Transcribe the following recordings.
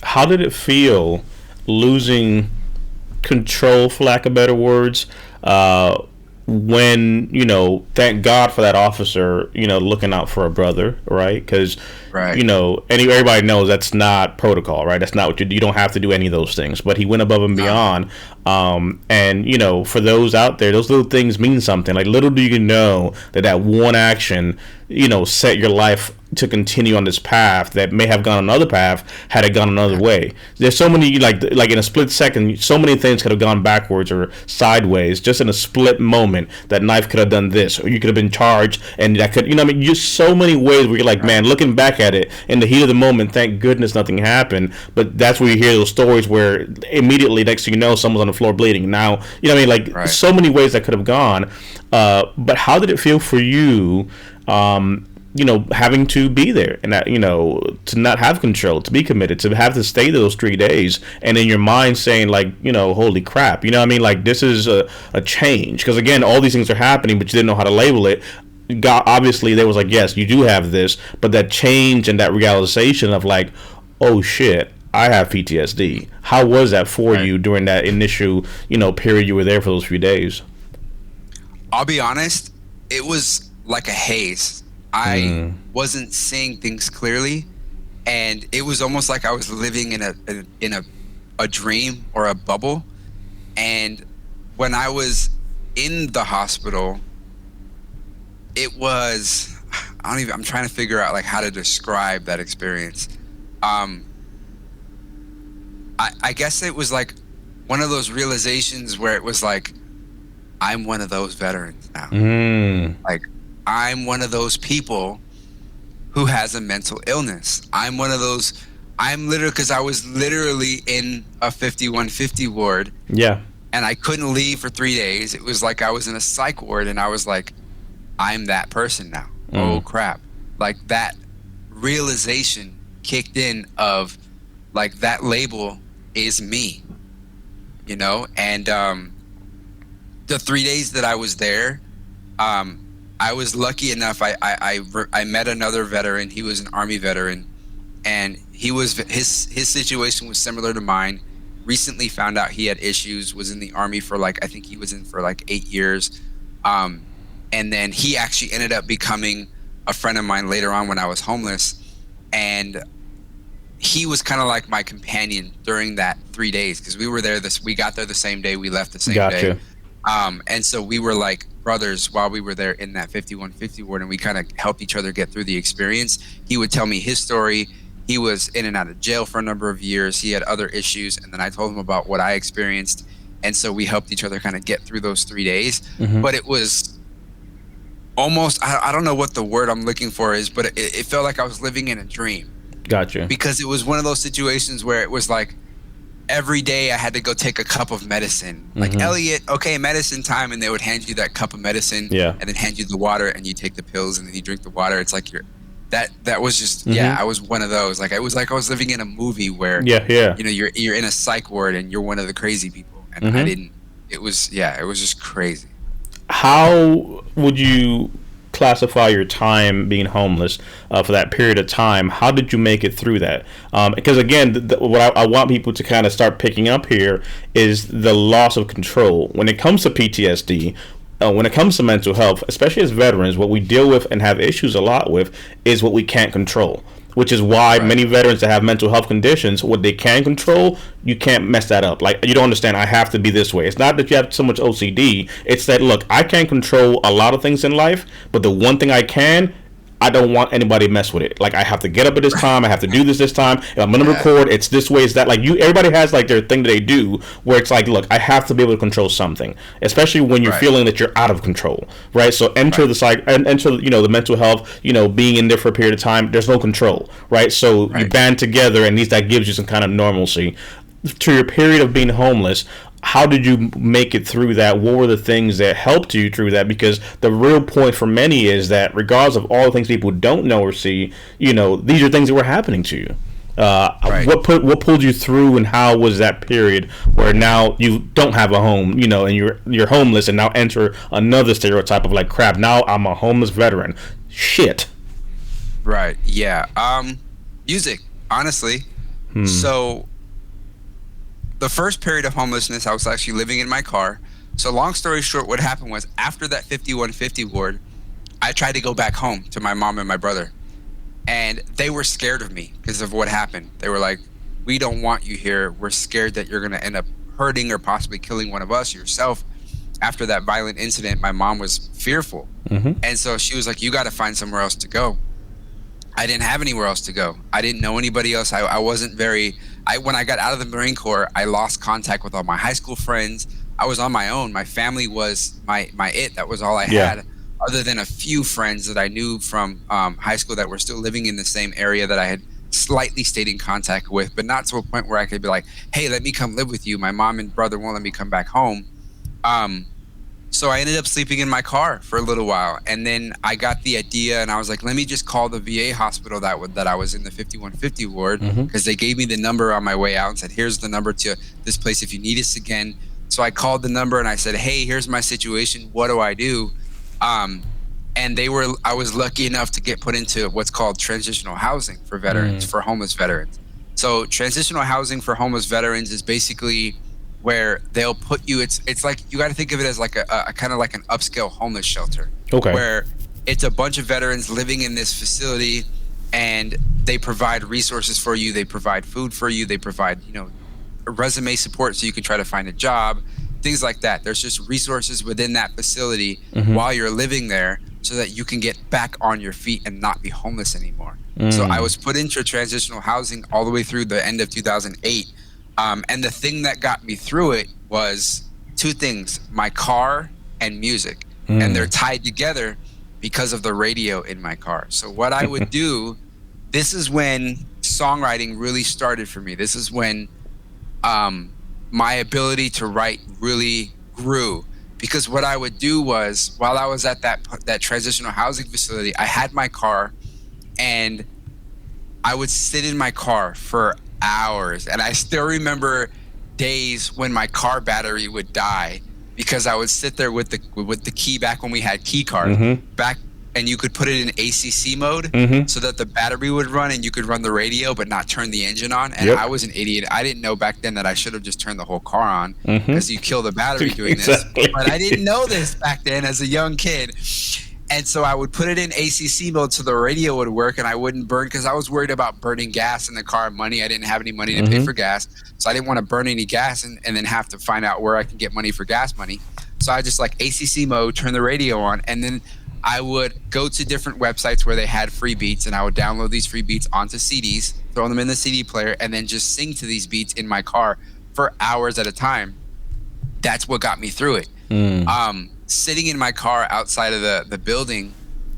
how did it feel losing control, for lack of better words, when, thank God for that officer, looking out for a brother, right? Because, Right. everybody knows that's not protocol, right? That's not what you don't have to do any of those things. But he went above and No. beyond. And, for those out there, those little things mean something. Like, little do you know that one action, set your life to continue on this path that may have gone another path had it gone another way. There's so many, like in a split second, so many things could have gone backwards or sideways just in a split moment. That knife could have done this, or you could have been charged, and that could, just so many ways where you're like, man, looking back at it in the heat of the moment, thank goodness nothing happened. But that's where you hear those stories where immediately next thing you know, someone's on the floor bleeding. Now, like Right. so many ways that could have gone. But how did it feel for you? Having to be there and that, to not have control, to be committed, to have to stay those 3 days, and in your mind saying like, holy crap, like this is a change. Because again, all these things are happening, but you didn't know how to label it. God, obviously, there was like, yes, you do have this, but that change and that realization of like, oh shit, I have PTSD. How was that for Right. you during that initial, period you were there for those few days? I'll be honest, it was like a haze. I wasn't seeing things clearly, and it was almost like I was living in a dream or a bubble. And when I was in the hospital, it was, I'm trying to figure out like how to describe that experience. I guess it was like one of those realizations where it was like, I'm one of those veterans now. Like, I'm one of those people who has a mental illness. I'm literally, because I was literally in a 5150 ward. Yeah. And I couldn't leave for 3 days. It was like I was in a psych ward, and I was like, I'm that person now. Oh crap. Like, that realization kicked in of like, that label is me, and the 3 days that I was there, I was lucky enough. I met another veteran. He was an Army veteran, and his situation was similar to mine. Recently found out he had issues. Was in the Army for I think he was in for 8 years, and then he actually ended up becoming a friend of mine later on when I was homeless, and he was kind of like my companion during that 3 days, because we got there the same day, we left the same Gotcha. day. And so we were like brothers while we were there in that 5150 ward, and we kind of helped each other get through the experience. He would tell me his story. He was in and out of jail for a number of years. He had other issues, and then I told him about what I experienced. And so we helped each other kind of get through those 3 days. But it was almost, I don't know what the word I'm looking for is, but it felt like I was living in a dream. Gotcha. Because it was one of those situations where it was like, every day I had to go take a cup of medicine. Like, Elliot, okay, medicine time. And they would hand you that cup of medicine, Yeah. and then hand you the water, and you take the pills, and then you drink the water. It's like that was just, yeah, I was one of those. Like, it was like I was living in a movie where, Yeah. you're in a psych ward and you're one of the crazy people. And it was just crazy. How would you classify your time being homeless for that period of time? How did you make it through that? Because again, what I want people to kind of start picking up here is the loss of control when it comes to PTSD. When it comes to mental health, especially as veterans, what we deal with and have issues a lot with is what we can't control. Which is why many veterans that have mental health conditions, what they can control, you can't mess that up. Like, you don't understand, I have to be this way. It's not that you have so much OCD. It's that, look, I can't control a lot of things in life, but the one thing I can, I don't want anybody to mess with it. Like, I have to get up at this time. I have to do this time. If I'm going to record, it's this way, it's that. Like, everybody has, like, their thing that they do where it's like, look, I have to be able to control something, especially when you're feeling that you're out of control, right? So enter the mental health, being in there for a period of time, there's no control, right? So you band together, and at least that gives you some kind of normalcy. To your period of being homeless, how did you make it through that? What were the things that helped you through that? Because the real point for many is that regardless of all the things people don't know or see, these are things that were happening to you. What pulled you through, and how was that period where now you don't have a home, and you're homeless, and now enter another stereotype of like, crap, now I'm a homeless veteran. Shit. Right. Yeah. Music, honestly. So the first period of homelessness, I was actually living in my car. So long story short, what happened was after that 5150 ward, I tried to go back home to my mom and my brother. And they were scared of me because of what happened. They were like, we don't want you here. We're scared that you're going to end up hurting or possibly killing one of us, yourself. After that violent incident, my mom was fearful. And so she was like, you got to find somewhere else to go. I didn't have anywhere else to go. I didn't know anybody else. I wasn't when I got out of the Marine Corps, I lost contact with all my high school friends. I was on my own. My family was my it. That was all I had, other than a few friends that I knew from high school that were still living in the same area that I had slightly stayed in contact with, but not to a point where I could be like, hey, let me come live with you. My mom and brother won't let me come back home. So I ended up sleeping in my car for a little while. And then I got the idea and I was like, let me just call the VA hospital that I was in, the 5150 ward, because they gave me the number on my way out and said, here's the number to this place if you need us again. So I called the number and I said, hey, here's my situation. What do I do? And I was lucky enough to get put into what's called transitional housing for veterans, for homeless veterans. So transitional housing for homeless veterans is basically where they'll put you, it's like, you got to think of it as like a kind of like an upscale homeless shelter. Okay. Where it's a bunch of veterans living in this facility and they provide resources for you. They provide food for you. They provide, resume support so you can try to find a job, things like that. There's just resources within that facility while you're living there so that you can get back on your feet and not be homeless anymore. So I was put into transitional housing all the way through the end of 2008. And the thing that got me through it was two things, my car and music. And they're tied together because of the radio in my car. So what I would do, this is when songwriting really started for me. This is when my ability to write really grew. Because what I would do was, while I was at that transitional housing facility, I had my car and I would sit in my car for hours. And I still remember days when my car battery would die because I would sit there with the key, back when we had key cards, and you could put it in ACC mode so that the battery would run and you could run the radio but not turn the engine on. And I was an idiot. I didn't know back then that I should have just turned the whole car on because you kill the battery doing this. But I didn't know this back then as a young kid. And so I would put it in ACC mode so the radio would work and I wouldn't burn, because I was worried about burning gas in the car, money. I didn't have any money to pay for gas. So I didn't want to burn any gas and then have to find out where I can get money for gas money. So I just ACC mode, turn the radio on, and then I would go to different websites where they had free beats, and I would download these free beats onto CDs, throw them in the CD player, and then just sing to these beats in my car for hours at a time. That's what got me through it. Sitting in my car outside of the building,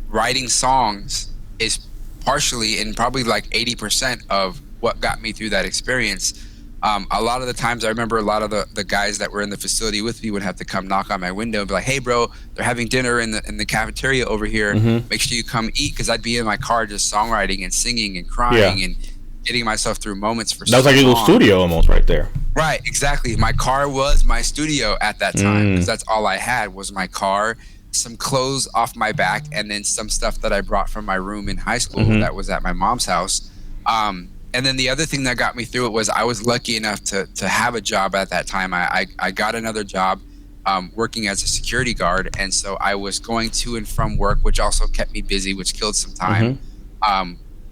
writing songs is partially and probably 80% of what got me through that experience. A lot of the times I remember a lot of the guys that were in the facility with me would have to come knock on my window and be like, hey bro, they're having dinner in the cafeteria over here. Make sure you come eat, because I'd be in my car just songwriting and singing and crying and getting myself through moments for so long. That was like a little studio almost right there. Right, exactly. My car was my studio at that time, because that's all I had was my car, some clothes off my back, and then some stuff that I brought from my room in high school that was at my mom's house. And then the other thing that got me through it was I was lucky enough to have a job at that time. I got another job working as a security guard. And so I was going to and from work, which also kept me busy, which killed some time.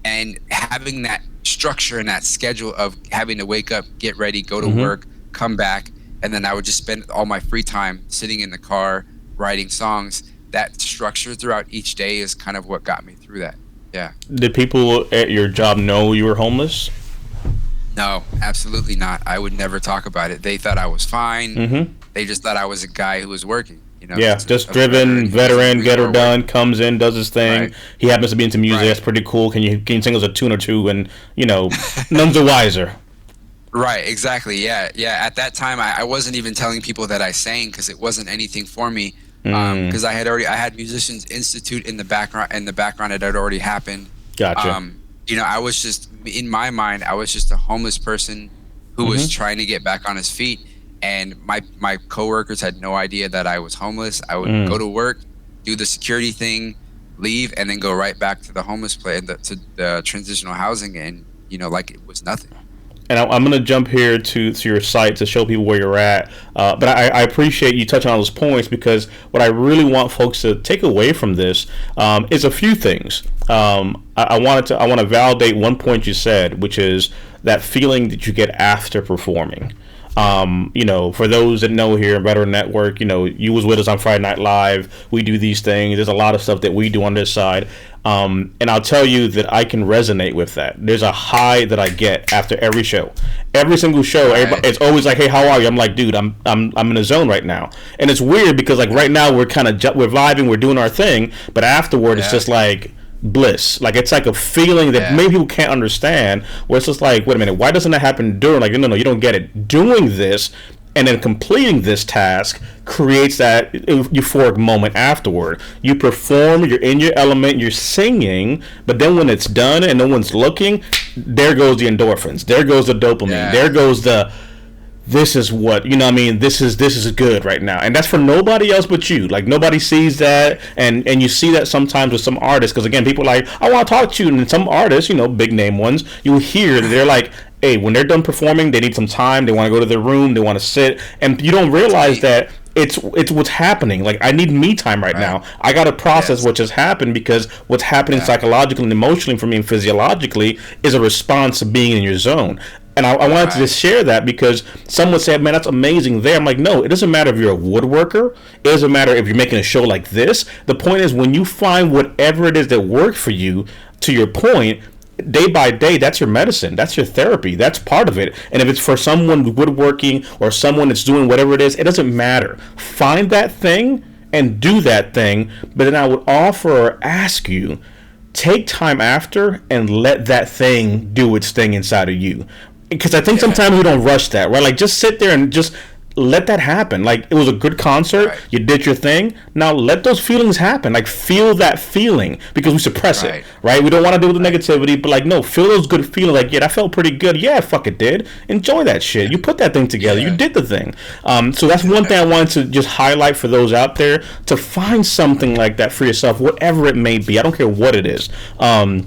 And having that structure and that schedule of having to wake up, get ready, go to work, come back, and then I would just spend all my free time sitting in the car writing songs. That structure throughout each day is kind of what got me through that. Yeah. Did people at your job know you were homeless? No, absolutely not. I would never talk about it. They thought I was fine. They just thought I was a guy who was working. Just driven, veteran, get her done, comes in, does his thing. Right. He happens to be into music. That's pretty cool. Can you sing us a tune or two? And none's the wiser. Right, exactly. Yeah. At that time, I wasn't even telling people that I sang, because it wasn't anything for me. Because I had Musicians Institute in the background. It had already happened. Gotcha. I was just, in my mind, I was just a homeless person who was trying to get back on his feet. And my coworkers had no idea that I was homeless. I would go to work, do the security thing, leave, and then go right back to the homeless place, to the transitional housing, and like it was nothing. and I'm going to jump here to your site to show people where you're at. But I appreciate you touching on those points, because what I really want folks to take away from this is a few things. I want to validate one point you said, which is that feeling that you get after performing. For those that know here, Veteran Network, you was with us on Friday Night Live. We do these things. There's a lot of stuff that we do on this side. And I'll tell you that I can resonate with that. There's a high that I get after every show. Every single show, it's always like, hey, how are you? I'm like, dude, I'm in a zone right now. And it's weird because like right now we're kind of we're vibing, we're doing our thing, but afterward it's just like bliss. Like it's like a feeling that maybe people can't understand, where it's just like, wait a minute, why doesn't it happen during? Like, no, you don't get it. Doing this and then completing this task creates that euphoric moment afterward. You perform, you're in your element, you're singing, but then when it's done and no one's looking, there goes the endorphins, there goes the dopamine, there goes the, this is what, this is good right now. And that's for nobody else but you. Like, nobody sees that. And you see that sometimes with some artists, because again, people are like, I want to talk to you. And some artists, big name ones, you hear that they're like, hey, when they're done performing, they need some time, they want to go to their room, they want to sit, and you don't realize that it's what's happening. Like, I need me time right now. I got to process what just happened, because what's happening psychologically and emotionally for me and physiologically is a response to being in your zone. And I wanted to just share that, because someone said, man, that's amazing there. I'm like, no, it doesn't matter if you're a woodworker. It doesn't matter if you're making a show like this. The point is, when you find whatever it is that works for you, to your point, day by day, that's your medicine, that's your therapy, that's part of it. And if it's for someone woodworking or someone that's doing whatever it is, it doesn't matter. Find that thing and do that thing. But then I would offer or ask you, take time after and let that thing do its thing inside of you. Because I think sometimes we don't rush that, right? Like, just sit there and just let that happen. Like, it was a good concert, you did your thing, now let those feelings happen. Like, feel that feeling, because we suppress it, right? We don't want to deal with the negativity, but like, no, feel those good feelings. Like, yeah, that felt pretty good. Yeah, fuck, it did. Enjoy that shit. You put that thing together. You did the thing. So that's one thing I wanted to just highlight for those out there, to find something like that for yourself, whatever it may be. I don't care what it is. To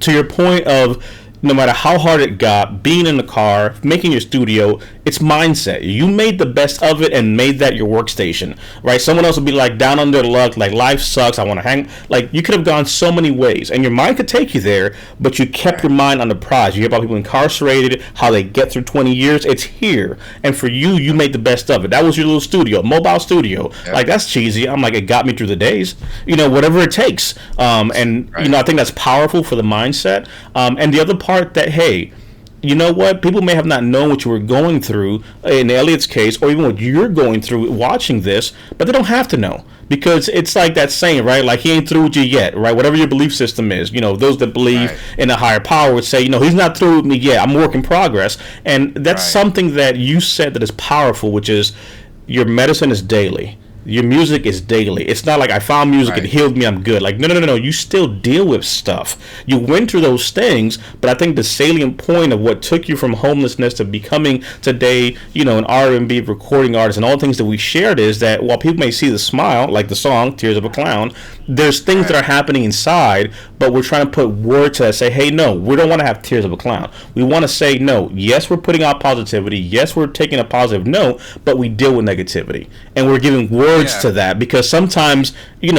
your point of, no matter how hard it got, being in the car, making your studio, it's mindset. You made the best of it and made that your workstation, right? Someone else would be like down under the luck, like, life sucks, I want to hang. Like, you could have gone so many ways, and your mind could take you there, but you kept your mind on the prize. You hear about people incarcerated, how they get through 20 years. It's here. And for you, you made the best of it. That was your little studio, mobile studio. Like, that's cheesy. I'm like, it got me through the days, whatever it takes. I think that's powerful for the mindset. And the other part, that, hey, you know what? People may have not known what you were going through in Elliot's case, or even what you're going through watching this, but they don't have to know, because it's like that saying, right? Like, he ain't through with you yet, right? Whatever your belief system is, those that believe in a higher power would say, he's not through with me yet. I'm a work in progress. And that's something that you said that is powerful, which is your medicine is daily. Your music is daily. It's not like I found music, it healed me, I'm good. Like, no. You still deal with stuff. You went through those things, but I think the salient point of what took you from homelessness to becoming today, an R&B recording artist and all the things that we shared, is that while people may see the smile, like the song Tears of a Clown, there's things that are happening inside, but we're trying to put words to that, say, hey, no, we don't want to have tears of a clown. We want to say, no, yes, we're putting out positivity. Yes, we're taking a positive note, but we deal with negativity. And we're giving words to that, because sometimes,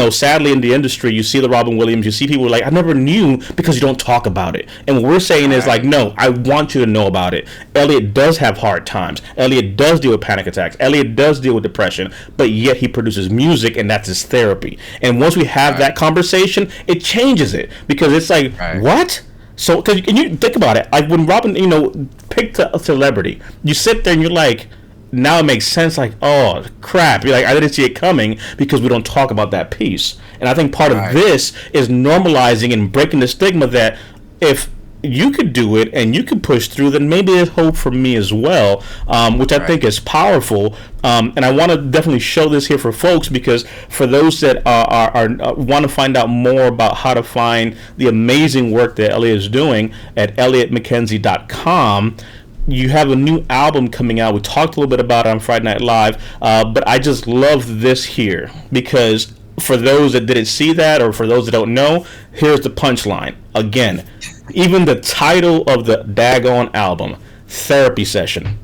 sadly in the industry, you see the Robin Williams, you see people like, I never knew, because you don't talk about it. And what we're saying is like, no, I want you to know about it. Elliot does have hard times. Elliot does deal with panic attacks. Elliot does deal with depression, but yet he produces music, and that's his therapy. And once we have that conversation, it changes it, because it's like, what? So, cause you think about it, like when Robin, picked a celebrity, you sit there and you're like, now it makes sense, like, oh, crap. You're like, I didn't see it coming, because we don't talk about that piece. And I think part of this is normalizing and breaking the stigma that if you could do it and you could push through, then maybe there's hope for me as well, which I think is powerful. And I want to definitely show this here for folks, because for those that are want to find out more about how to find the amazing work that Elliot is doing at elliottmckenzie.com, you have a new album coming out. We talked a little bit about it on Friday Night Live, but I just love this here, because for those that didn't see that, or for those that don't know, here's the punchline. Again, even the title of the daggone album, therapy session.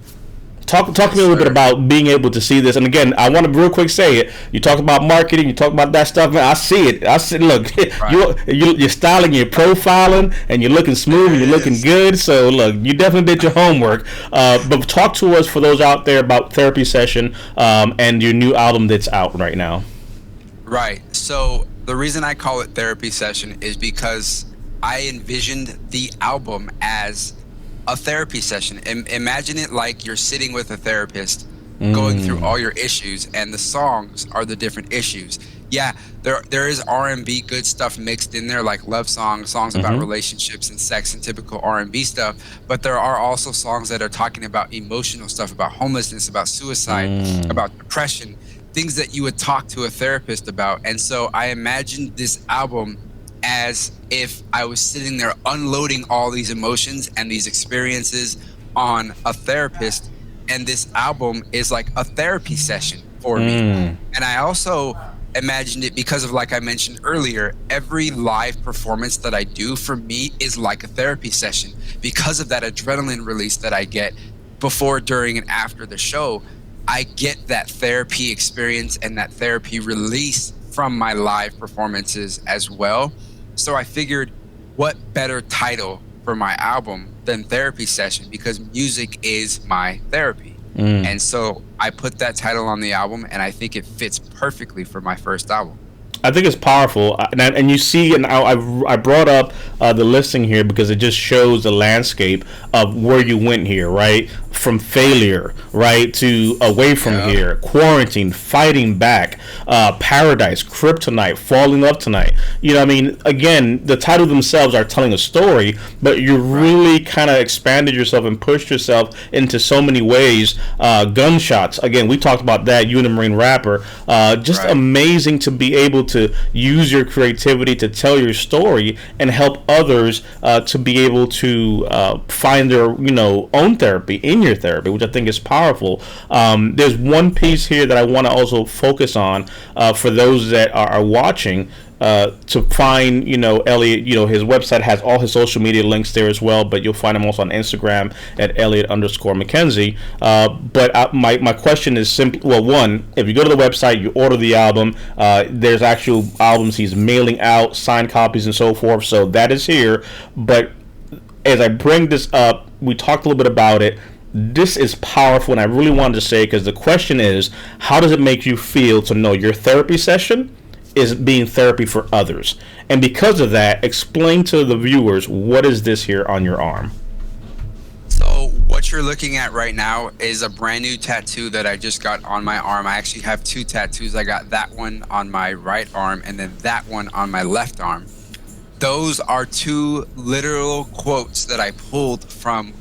Talk to Yes, me a little bit sir. about being able to see this. And again, I want to real quick say it. You talk about marketing, you talk about that stuff. Man, I see it. I see. Look, Right. you're styling, you're profiling, and you're looking smooth, There and it you're looking is. good. So look, you definitely did your homework. But talk to us for those out there about therapy session and your new album that's out right now. Right. So the reason I call it therapy session is because I envisioned the album as a therapy session. Imagine it like you're sitting with a therapist going through all your issues, and the songs are the different issues. Yeah, there is R&B good stuff mixed in there, like love songs, songs about Mm-hmm. relationships and sex and typical R&B stuff, but there are also songs that are talking about emotional stuff, about homelessness, about suicide, about depression, things that you would talk to a therapist about. And so I imagined this album as if I was sitting there unloading all these emotions and these experiences on a therapist. And this album is like a therapy session for me. And I also imagined it because of, like I mentioned earlier, every live performance that I do for me is like a therapy session because of that adrenaline release that I get before, during, and after the show. I get that therapy experience and that therapy release from my live performances as well. So I figured, what better title for my album than therapy session, because music is my therapy. And so I put that title on the album, and I think it fits perfectly for my first album. I think it's powerful, and you see, and I brought up the listing here because it just shows the landscape of where you went here, right? From failure, right, to away from Yeah. here, quarantine, fighting back, paradise, kryptonite, falling up tonight. You know, what I mean, again, the title themselves are telling a story, but you really kind of expanded yourself and pushed yourself into so many ways. Gunshots, again, we talked about that. You and the Marine rapper, just Right. amazing to be able to use your creativity to tell your story and help others to be able to find their own therapy in your therapy, which I think is powerful. There's one piece here that I want to also focus on for those that are watching. To find, Elliot, his website has all his social media links there as well, but you'll find him also on Instagram at Elliot_McKenzie. But my question is simply, well, one, if you go to the website, you order the album, there's actual albums he's mailing out, signed copies and so forth, so that is here. But as I bring this up, we talked a little bit about it. This is powerful, and I really wanted to say, because the question is, how does it make you feel to know your therapy session is being therapy for others? And because of that, explain to the viewers, what is this here on your arm? So what you're looking at right now is a brand new tattoo that I just got on my arm. I actually have two tattoos. I got that one on my right arm and then that one on my left arm. Those are two literal quotes that I pulled from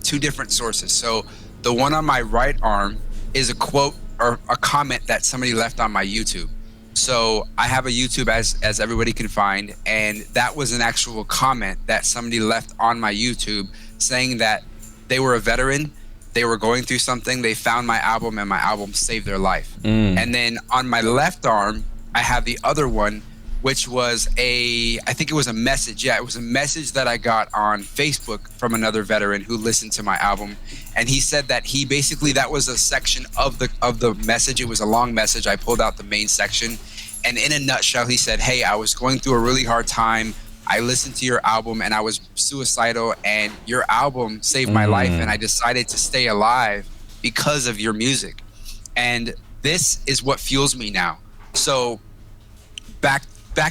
two different sources. So the one on my right arm is a quote or a comment that somebody left on my YouTube. So I have a YouTube, as everybody can find, and that was an actual comment that somebody left on my YouTube saying that they were a veteran, they were going through something, they found my album, and my album saved their life. And then on my left arm, I have the other one, which was I think it was a message. Yeah, it was a message that I got on Facebook from another veteran who listened to my album. And he said that he basically, that was a section of the message. It was a long message. I pulled out the main section. And in a nutshell, he said, hey, I was going through a really hard time. I listened to your album and I was suicidal, and your album saved my life. And I decided to stay alive because of your music. And this is what fuels me now. So back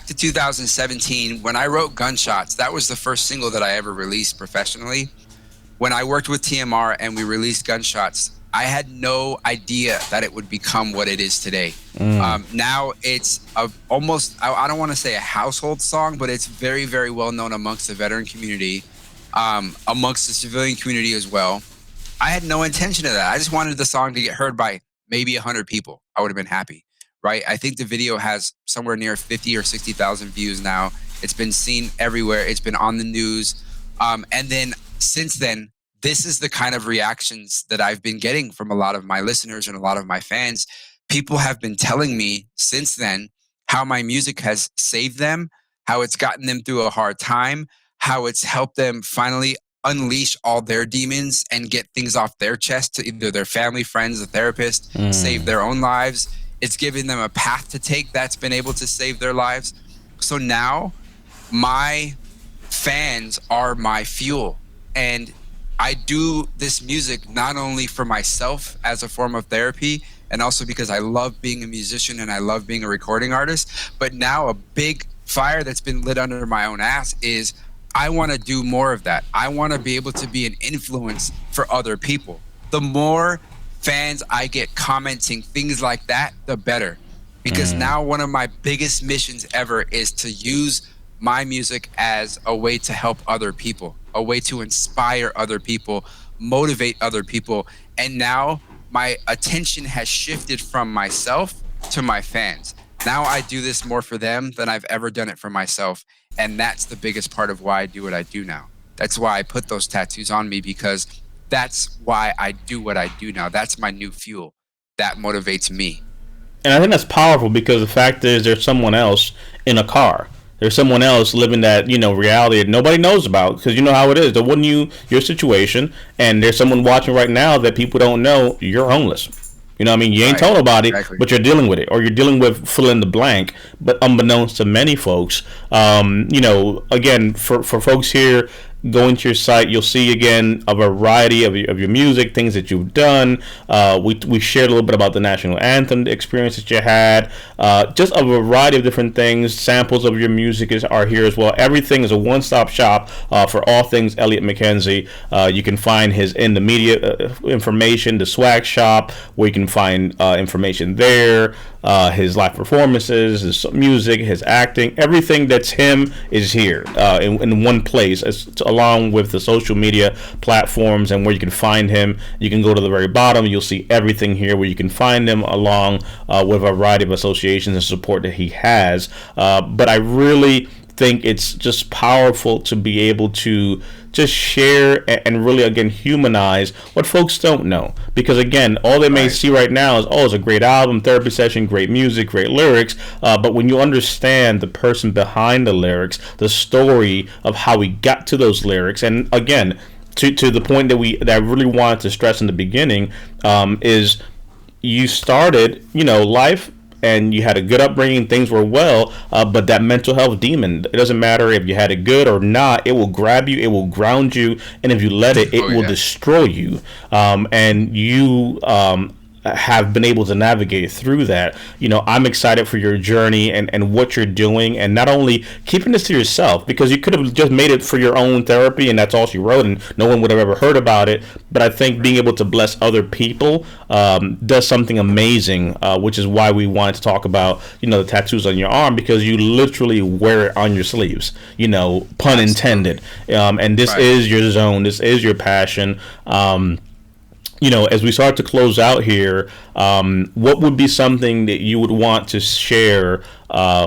to 2017, when I wrote Gunshots, that was the first single that I ever released professionally. When I worked with TMR and we released Gunshots, I had no idea that it would become what it is today. Now it's almost, I don't want to say a household song, but it's very, very well known amongst the veteran community, amongst the civilian community as well. I had no intention of that. I just wanted the song to get heard by maybe 100 people. I would have been happy. Right? I think the video has somewhere near 50 or 60,000 views now. It's been seen everywhere. It's been on the news. And then since then, this is the kind of reactions that I've been getting from a lot of my listeners and a lot of my fans. People have been telling me since then how my music has saved them, how it's gotten them through a hard time, how it's helped them finally unleash all their demons and get things off their chest to either their family, friends, the therapist, save their own lives. It's given them a path to take that's been able to save their lives. So now my fans are my fuel. And I do this music not only for myself as a form of therapy, and also because I love being a musician and I love being a recording artist, but now a big fire that's been lit under my own ass is I want to do more of that. I want to be able to be an influence for other people. The more fans I get commenting things like that, the better. Because now one of my biggest missions ever is to use my music as a way to help other people, a way to inspire other people, motivate other people. And now my attention has shifted from myself to my fans. Now I do this more for them than I've ever done it for myself. And that's the biggest part of why I do what I do now. That's why I put those tattoos on me, because that's why I do what I do now. That's my new fuel. That motivates me. And I think that's powerful because the fact is there's someone else in a car. There's someone else living that, reality that nobody knows about, because you know how it is. There wasn't your situation, and there's someone watching right now that people don't know you're homeless. You know what I mean? You ain't told nobody, exactly, but you're dealing with it, or you're dealing with fill in the blank. But unbeknownst to many folks, again, for folks here, go into your site, you'll see again a variety of your music, things that you've done. We shared a little bit about the national anthem, the experience that you had, just a variety of different things. Samples of your music are here as well. Everything is a one-stop shop for all things Elliot McKenzie. You can find his in the media information, the swag shop, where you can find information there. His live performances, his music, his acting, everything that's him is here in one place, along with the social media platforms and where you can find him. You can go to the very bottom, you'll see everything here where you can find him, along with a variety of associations and support that he has. But I really think it's just powerful to be able to just share and really, again, humanize what folks don't know. Because, again, all they may see right now is, it's a great album, therapy session, great music, great lyrics. But when you understand the person behind the lyrics, the story of how we got to those lyrics, and, again, to the point that I really wanted to stress in the beginning, is you started, life, and you had a good upbringing, things were well, but that mental health demon, it doesn't matter if you had it good or not, it will grab you, it will ground you, and if you let it, it will destroy you. And you have been able to navigate through that. I'm excited for your journey and what you're doing, and not only keeping this to yourself, because you could have just made it for your own therapy and that's all she wrote and no one would have ever heard about it. But I think being able to bless other people does something amazing, which is why we wanted to talk about, the tattoos on your arm, because you literally wear it on your sleeves, pun intended. And this is your zone, this is your passion. As we start to close out here, what would be something that you would want to share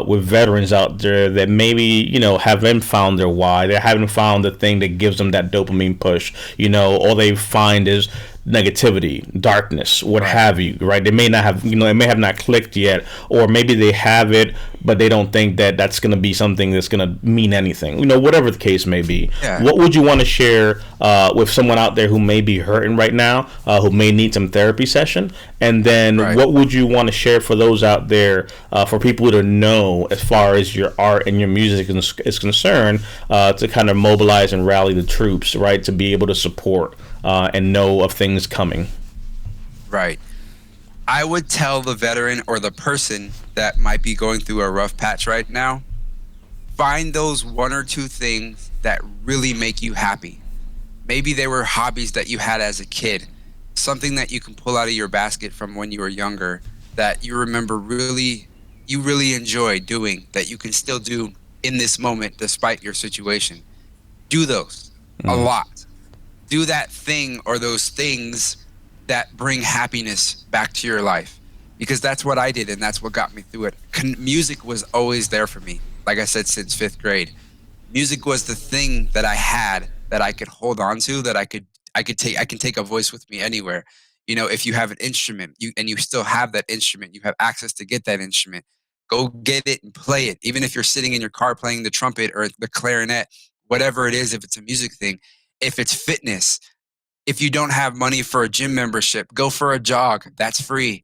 with veterans out there that maybe, haven't found their why, they haven't found the thing that gives them that dopamine push, all they find is negativity, darkness, what have you, right? They may not have, it may have not clicked yet, or maybe they have it, but they don't think that that's going to be something that's going to mean anything, whatever the case may be. What would you want to share with someone out there who may be hurting right now, who may need some therapy session? And then what would you want to share for those out there, for people to know as far as your art and your music is concerned, to kind of mobilize and rally the troops, right, to be able to support and know of things coming? Right. I would tell the veteran or the person that might be going through a rough patch right now, find those one or two things that really make you happy. Maybe they were hobbies that you had as a kid, something that you can pull out of your basket from when you were younger that you remember you really enjoy doing, that you can still do in this moment despite your situation. Do those a lot. Do that thing or those things that bring happiness back to your life, because that's what I did and that's what got me through it. Music was always there for me. Like I said, since 5th grade, music was the thing that I had that I could hold on to, that I can take a voice with me anywhere. If you have an instrument, and you still have that instrument, you have access to get that instrument, go get it and play it. Even if you're sitting in your car playing the trumpet or the clarinet, whatever it is, if it's a music thing, If it's fitness, if you don't have money for a gym membership, go for a jog. That's free.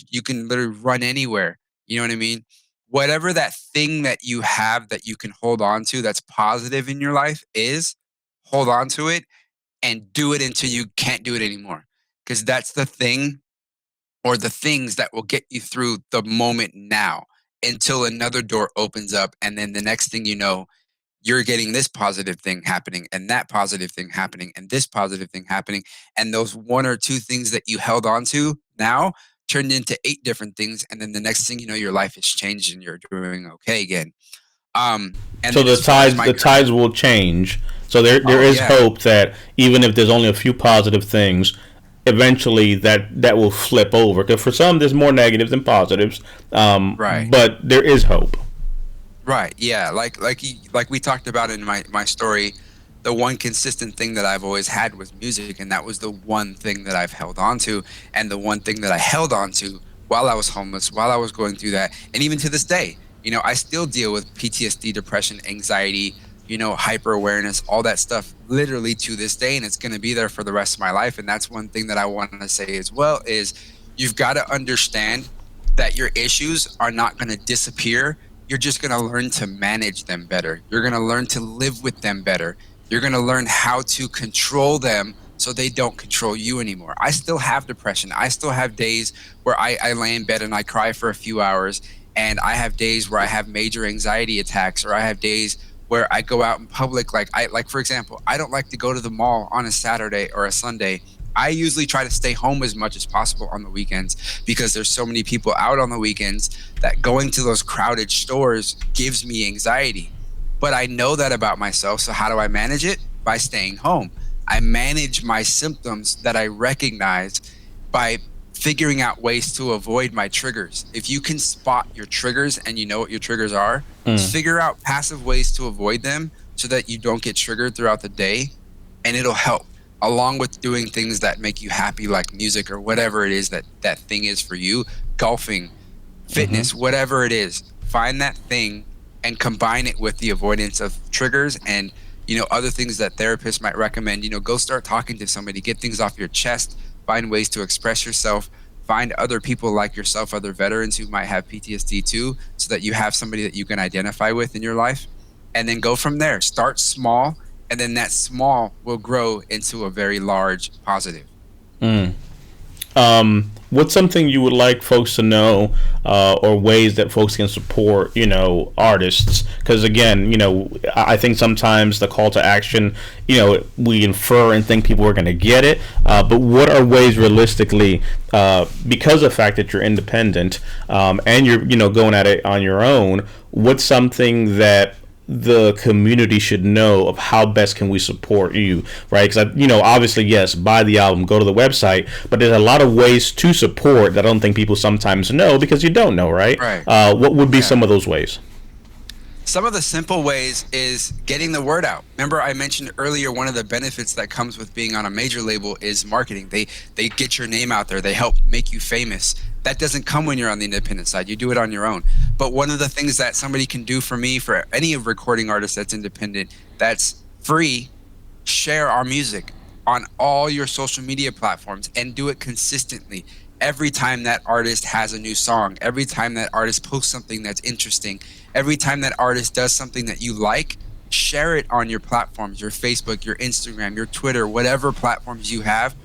You can literally run anywhere. You know what I mean? Whatever that thing that you have that you can hold on to that's positive in your life is, hold on to it and do it until you can't do it anymore. Because that's the thing or the things that will get you through the moment now until another door opens up. And then the next thing you know, you're getting this positive thing happening and that positive thing happening and this positive thing happening. And those one or two things that you held on to now turned into 8 different things. And then the next thing you know, your life has changed and you're doing okay again. And So then as far as my the tides will change. So there oh is yeah, hope that even if there's only a few positive things, eventually that will flip over. Because for some, there's more negatives than positives. right. But there is hope. Right. Yeah. Like we talked about in my story, the one consistent thing that I've always had was music, and that was the one thing that I've held on to, and the one thing that I held on to while I was homeless, while I was going through that, and even to this day, I still deal with PTSD, depression, anxiety, hyper awareness, all that stuff, literally to this day, and it's going to be there for the rest of my life. And that's one thing that I want to say as well is you've got to understand that your issues are not going to disappear. You're just going to learn to manage them better. You're going to learn to live with them better. You're going to learn how to control them so they don't control you anymore. I still have depression. I still have days where I lay in bed and I cry for a few hours. And I have days where I have major anxiety attacks, or I have days where I go out in public. Like for example, I don't like to go to the mall on a Saturday or a Sunday. I usually try to stay home as much as possible on the weekends because there's so many people out on the weekends that going to those crowded stores gives me anxiety. But I know that about myself. So how do I manage it? By staying home. I manage my symptoms that I recognize by figuring out ways to avoid my triggers. If you can spot your triggers and you know what your triggers are, figure out passive ways to avoid them so that you don't get triggered throughout the day, and it'll help, along with doing things that make you happy, like music or whatever it is that thing is for you, golfing, fitness, whatever it is. Find that thing and combine it with the avoidance of triggers and other things that therapists might recommend. Go start talking to somebody, get things off your chest, find ways to express yourself, find other people like yourself, other veterans who might have PTSD too, so that you have somebody that you can identify with in your life, and then go from there. Start small, and then that small will grow into a very large positive. What's something you would like folks to know, or ways that folks can support, artists? Because again, I think sometimes the call to action, we infer and think people are going to get it. But what are ways realistically, because of the fact that you're independent, and you're, going at it on your own, what's something that the community should know of how best can we support you, right? Because obviously, yes, buy the album, go to the website, but there's a lot of ways to support that I don't think people sometimes know because you don't know, right? Right. What would be some of those ways? Some of the simple ways is getting the word out. Remember, I mentioned earlier one of the benefits that comes with being on a major label is marketing. They get your name out there. They help make you famous. That doesn't come when you're on the independent side. You do it on your own. But one of the things that somebody can do for me, for any recording artist that's independent, that's free, share our music on all your social media platforms and do it consistently. Every time that artist has a new song, every time that artist posts something that's interesting, every time that artist does something that you like, share it on your platforms, your Facebook, your Instagram, your Twitter, whatever platforms you have,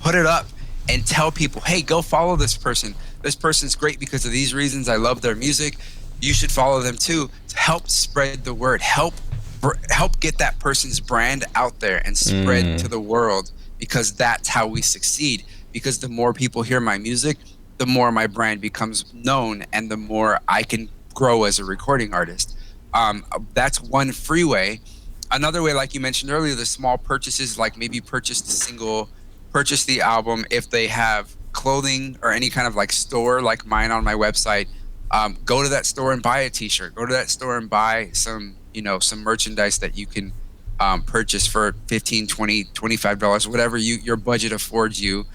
put it up and tell people, hey, go follow this person. This person's great because of these reasons. I love their music. You should follow them too. To help spread the word, help get that person's brand out there and spread to the world, because that's how we succeed. Because the more people hear my music, the more my brand becomes known and the more I can grow as a recording artist. That's one free way. Another way, like you mentioned earlier, the small purchases, like maybe purchase the single, purchase the album. If they have clothing or any kind of like store like mine on my website, go to that store and buy a t-shirt. Go to that store and buy some merchandise that you can purchase for $15, $20, $25, whatever your budget affords you.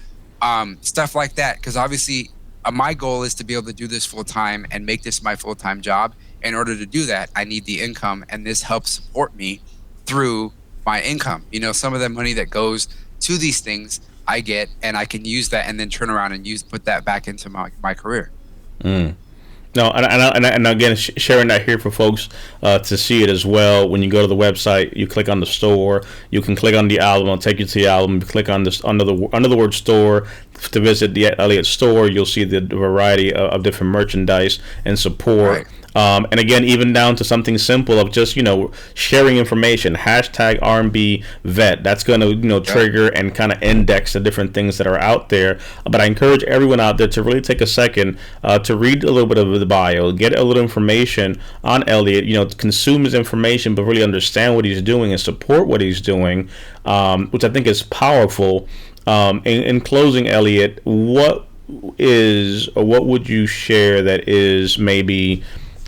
Stuff like that. Because obviously my goal is to be able to do this full time and make this my full-time job. In order to do that, I need the income, and this helps support me through my income. You know, some of the money that goes to these things I get, and I can use that and then turn around and put that back into my career. No, and again, sharing that here for folks to see it as well. When you go to the website, you click on the store. You can click on the album. It'll take you to the album. You click on this under the word store to visit the Elliot store. You'll see the variety of different merchandise and support. Right. And again, even down to something simple of just, sharing information, hashtag R&B vet. That's going to, trigger and kind of index the different things that are out there. But I encourage everyone out there to really take a second to read a little bit of the bio, get a little information on Elliot, consume his information, but really understand what he's doing and support what he's doing, which I think is powerful. In closing, Elliot, what would you share that is maybe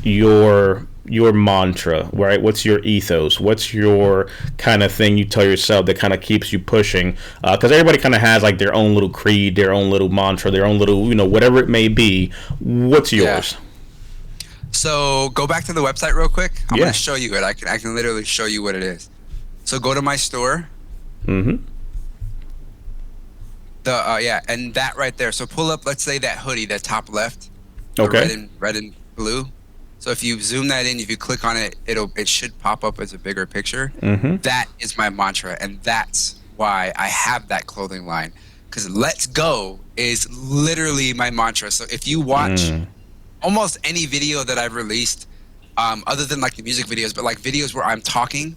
your mantra, right? What's your ethos? What's your kind of thing you tell yourself that kind of keeps you pushing? Because everybody kind of has like their own little creed, their own little mantra, their own little, whatever it may be. What's yours? Yeah. So go back to the website real quick. I'm going to show you it. I can literally show you what it is. So go to my store. Mm-hmm. And that right there. So pull up, let's say that hoodie, the top left. Okay. Red and blue. So if you zoom that in, if you click on it, it should pop up as a bigger picture. Mm-hmm. That is my mantra, and that's why I have that clothing line. Because "Let's Go" is literally my mantra. So if you watch almost any video that I've released, other than like the music videos, but like videos where I'm talking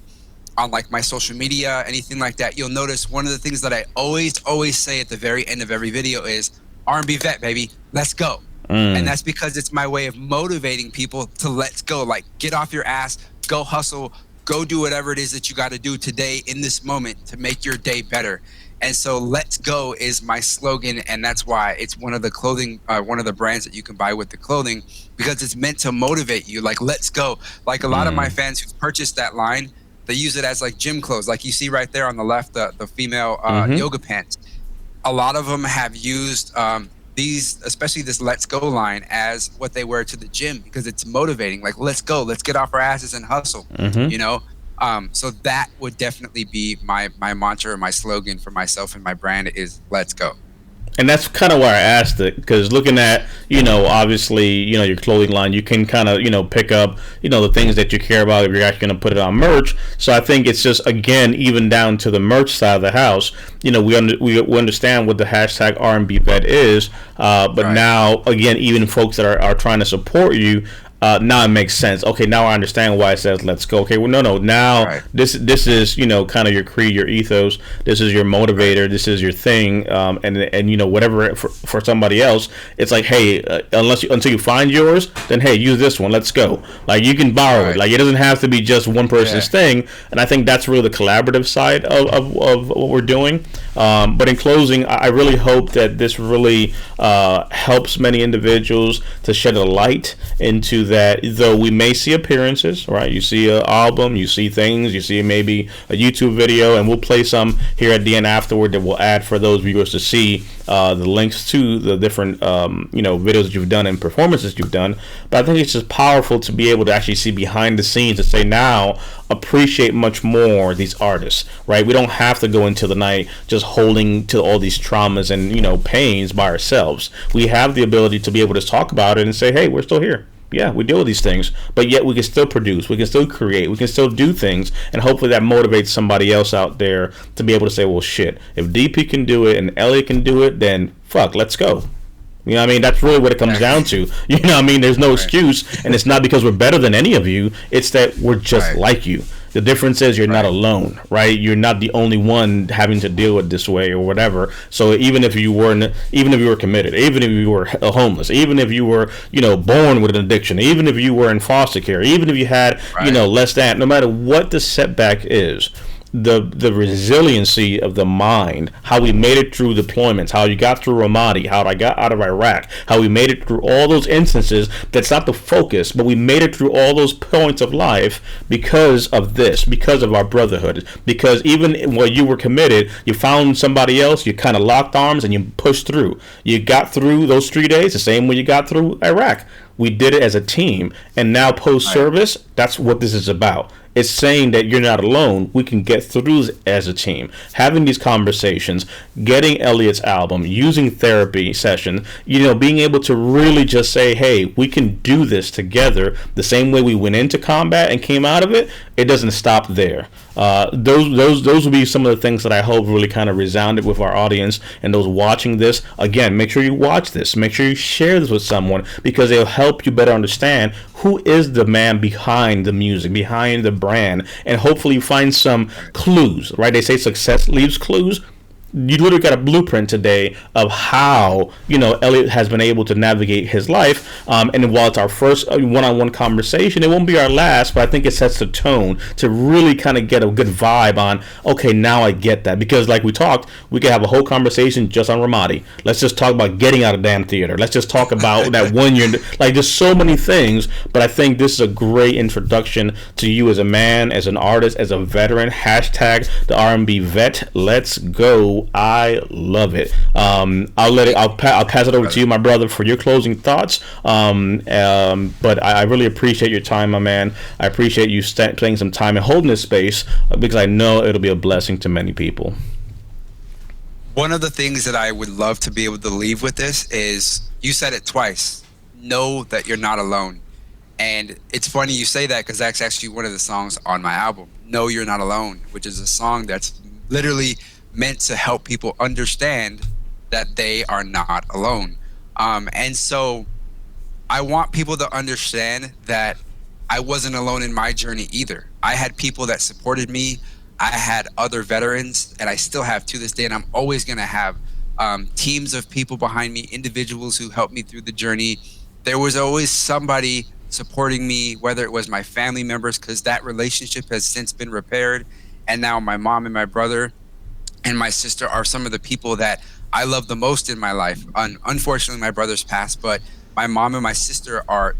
on like my social media, anything like that, you'll notice one of the things that I always say at the very end of every video is R&B vet, baby, let's go. And that's because it's my way of motivating people to let's go. Like, get off your ass, go hustle, go do whatever it is that you got to do today in this moment to make your day better. And so let's go is my slogan, and that's why it's one of the clothing, one of the brands that you can buy with the clothing, because it's meant to motivate you. Like, let's go. Like a lot of my fans who've purchased that line, they use it as like gym clothes. Like you see right there on the left, the female yoga pants. A lot of them have used these, especially this "Let's Go" line, as what they wear to the gym because it's motivating. Like, let's go, let's get off our asses and hustle. So that would definitely be my mantra or my slogan for myself and my brand is "Let's Go." And that's kind of why I asked it, because looking at, obviously, your clothing line, you can kind of, pick up, the things that you care about if you're actually going to put it on merch. So I think it's just, again, even down to the merch side of the house, we understand what the hashtag R&B vet is, but now, again, even folks that are trying to support you, now it makes sense. Okay, now I understand why it says "Let's Go." Okay, well, no. Now this is kind of your creed, your ethos. This is your motivator. This is your thing. And whatever for somebody else, it's like, hey, until you find yours, then hey, use this one. Let's go. Like you can borrow it. Like it doesn't have to be just one person's thing. And I think that's really the collaborative side of what we're doing. But in closing, I really hope that this really helps many individuals to shed a light into that. Though we may see appearances, right? You see an album, you see things, you see maybe a YouTube video, and we'll play some here at the end afterward that we'll add for those viewers to see the links to the different videos that you've done and performances you've done. But I think it's just powerful to be able to actually see behind the scenes and say, now appreciate much more these artists, right? We don't have to go into the night just holding to all these traumas and pains by ourselves. We have the ability to be able to talk about it and say, hey, we're still here. Yeah, we deal with these things, but yet we can still produce, we can still create, we can still do things, and hopefully that motivates somebody else out there to be able to say, well, shit, if DP can do it and Elliot can do it, then fuck, let's go. You know what I mean? That's really what it comes down to. You know what I mean? There's no excuse, and it's not because we're better than any of you, it's that we're just like you. The difference is you're not alone, right? You're not the only one having to deal with this way or whatever. So even if you were committed, even if you were homeless, even if you were, born with an addiction, even if you were in foster care, even if you had, less than, no matter what the setback is, the resiliency of the mind, how we made it through deployments, how you got through Ramadi, how I got out of Iraq, how we made it through all those instances. That's not the focus, but we made it through all those points of life because of this, because of our brotherhood, because even while you were committed, you found somebody else, you kind of locked arms and you pushed through. You got through those 3 days the same way you got through Iraq. We did it as a team, and now post-service, that's what this is about. It's saying that you're not alone. We can get through this as a team. Having these conversations, getting Elliot's album, using therapy session, being able to really just say, hey, we can do this together the same way we went into combat and came out of it. It doesn't stop there. Those will be some of the things that I hope really kind of resounded with our audience and those watching this. Again, make sure you watch this. Make sure you share this with someone, because it'll help you better understand who is the man behind the music, behind the brand, and hopefully find some clues, right? They say success leaves clues. You literally got a blueprint today of how Elliot has been able to navigate his life, and while it's our first one-on-one conversation, it won't be our last, but I think it sets the tone to really kind of get a good vibe on, okay, now I get that. Because like we talked, we could have a whole conversation just on Ramadi. Let's just talk about getting out of damn theater. Let's just talk about that 1 year, like there's so many things. But I think this is a great introduction to you as a man, as an artist, as a veteran. Hashtag the R&B vet. Let's go. I love it. I'll pass it over to you, my brother, for your closing thoughts. But I really appreciate your time, my man. I appreciate you spending some time and holding this space, because I know it'll be a blessing to many people. One of the things that I would love to be able to leave with this is, you said it twice, know that you're not alone. And it's funny you say that, because that's actually one of the songs on my album, Know You're Not Alone, which is a song that's literally meant to help people understand that they are not alone. And so I want people to understand that I wasn't alone in my journey either. I had people that supported me. I had other veterans, and I still have to this day, and I'm always gonna have teams of people behind me, individuals who helped me through the journey. There was always somebody supporting me, whether it was my family members, because that relationship has since been repaired, and now my mom and my brother and my sister are some of the people that I love the most in my life. Unfortunately, my brother's passed, but my mom and my sister are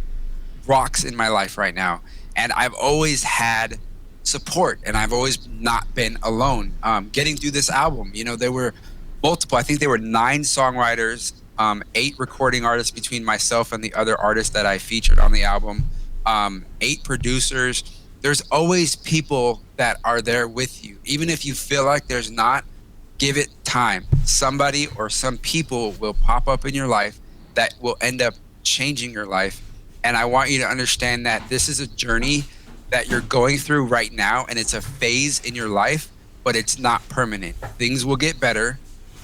rocks in my life right now. And I've always had support, and I've always not been alone. Getting through this album, there were multiple, I think there were 9 songwriters, 8 recording artists between myself and the other artists that I featured on the album, 8 producers. There's always people that are there with you. Even if you feel like there's not, give it time. Somebody or some people will pop up in your life that will end up changing your life. And I want you to understand that this is a journey that you're going through right now, and it's a phase in your life, but it's not permanent. Things will get better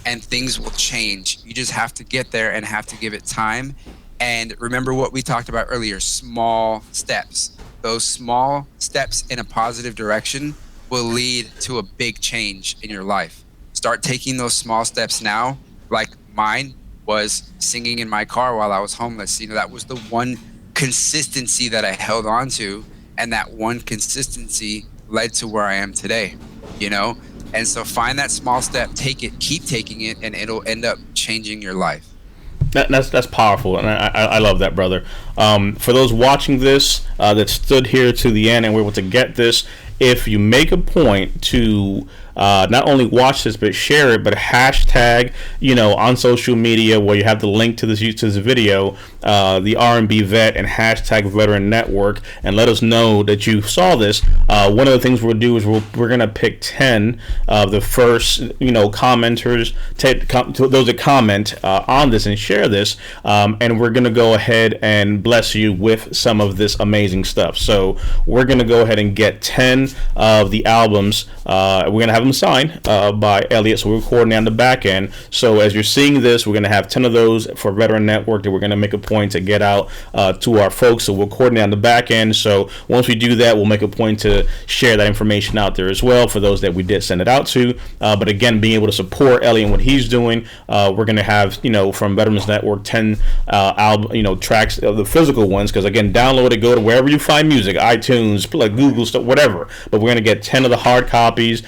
and things will change. You just have to get there and have to give it time. And remember what we talked about earlier, small steps. Those small steps in a positive direction will lead to a big change in your life. Start taking those small steps now. Like mine was singing in my car while I was homeless. That was the one consistency that I held on to, and that one consistency led to where I am today, And so find that small step, take it, keep taking it, and it'll end up changing your life. That's powerful, and I love that, brother. For those watching this that stood here to the end and were able to get this, if you make a point to not only watch this but share it, but hashtag on social media where you have the link to this video, the R&B vet, and hashtag veteran network, and let us know that you saw this. One of the things we'll do is we're gonna pick 10 of the first commenters, those that comment on this and share this, and we're gonna go ahead and bless you with some of this amazing stuff. So we're gonna go ahead and get 10 of the albums. We're gonna have them signed by Elliot, so we're recording on the back end. So as you're seeing this, we're gonna have 10 of those for Veteran Network that we're gonna make a point to get out to our folks. So we're coordinating on the back end. So once we do that, we'll make a point to share that information out there as well for those that we did send it out to. But again, being able to support Elliot and what he's doing, we're gonna have from Veterans Network 10 album tracks, the physical ones, because again, download it, go to wherever you find music, iTunes, like Google stuff, whatever. But we're gonna get 10 of the hard copies,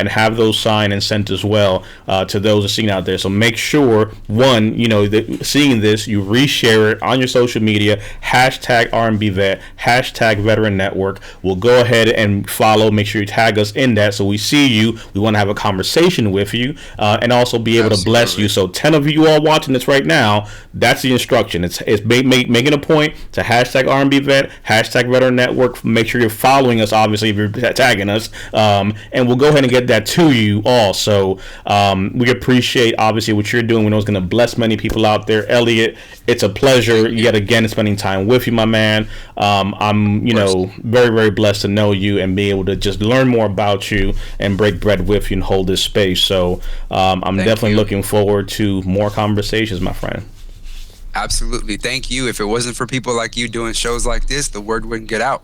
and have those signed and sent as well to those listening out there. So make sure, one, that seeing this, you reshare it on your social media, hashtag R&B Vet, hashtag Veteran Network. We'll go ahead and follow. Make sure you tag us in that so we see you. We want to have a conversation with you and also be able to bless you. So 10 of you all watching this right now, that's the instruction. It's making a point to hashtag R&B Vet, hashtag Veteran Network. Make sure you're following us, obviously, if you're tagging us. And we'll go ahead and get that to you all. So we appreciate, obviously, what you're doing. We know it's going to bless many people out there. Elliot, it's a pleasure yet again spending time with you, my man. I'm, very, very blessed to know you and be able to just learn more about you and break bread with you and hold this space. So I'm definitely looking forward to more conversations, my friend. Absolutely. Thank you. If it wasn't for people like you doing shows like this, the word wouldn't get out.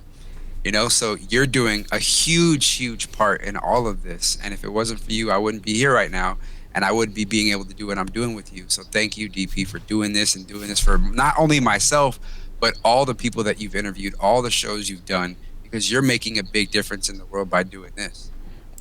So you're doing a huge part in all of this. And if it wasn't for you, I wouldn't be here right now. And I wouldn't be being able to do what I'm doing with you. So thank you, DP, for doing this and doing this for not only myself, but all the people that you've interviewed, all the shows you've done, because you're making a big difference in the world by doing this.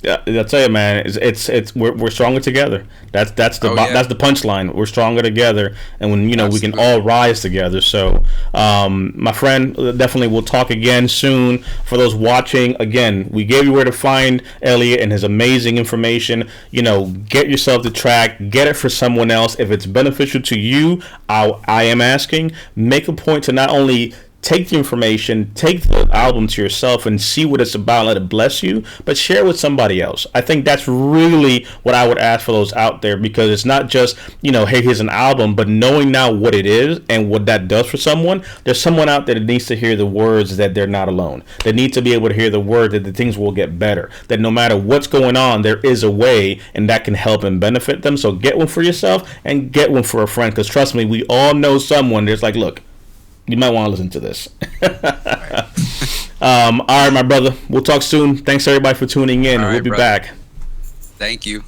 Yeah, I'll tell you, man. It's we're stronger together. That's the punchline. We're stronger together, and when we can all rise together. So, my friend, definitely we'll talk again soon. For those watching, again, we gave you where to find Elliot and his amazing information. Get yourself the track, get it for someone else. If it's beneficial to you, I am asking, make a point to not only take the information, take the album to yourself and see what it's about, let it bless you, but share with somebody else. I think that's really what I would ask for those out there, because it's not just, hey, here's an album, but knowing now what it is and what that does for someone. There's someone out there that needs to hear the words that they're not alone. They need to be able to hear the word that the things will get better, that no matter what's going on, there is a way, and that can help and benefit them. So get one for yourself and get one for a friend, because trust me, we all know someone that's like, look, you might want to listen to this. All right, my brother. We'll talk soon. Thanks, everybody, for tuning in. We'll be back. Thank you.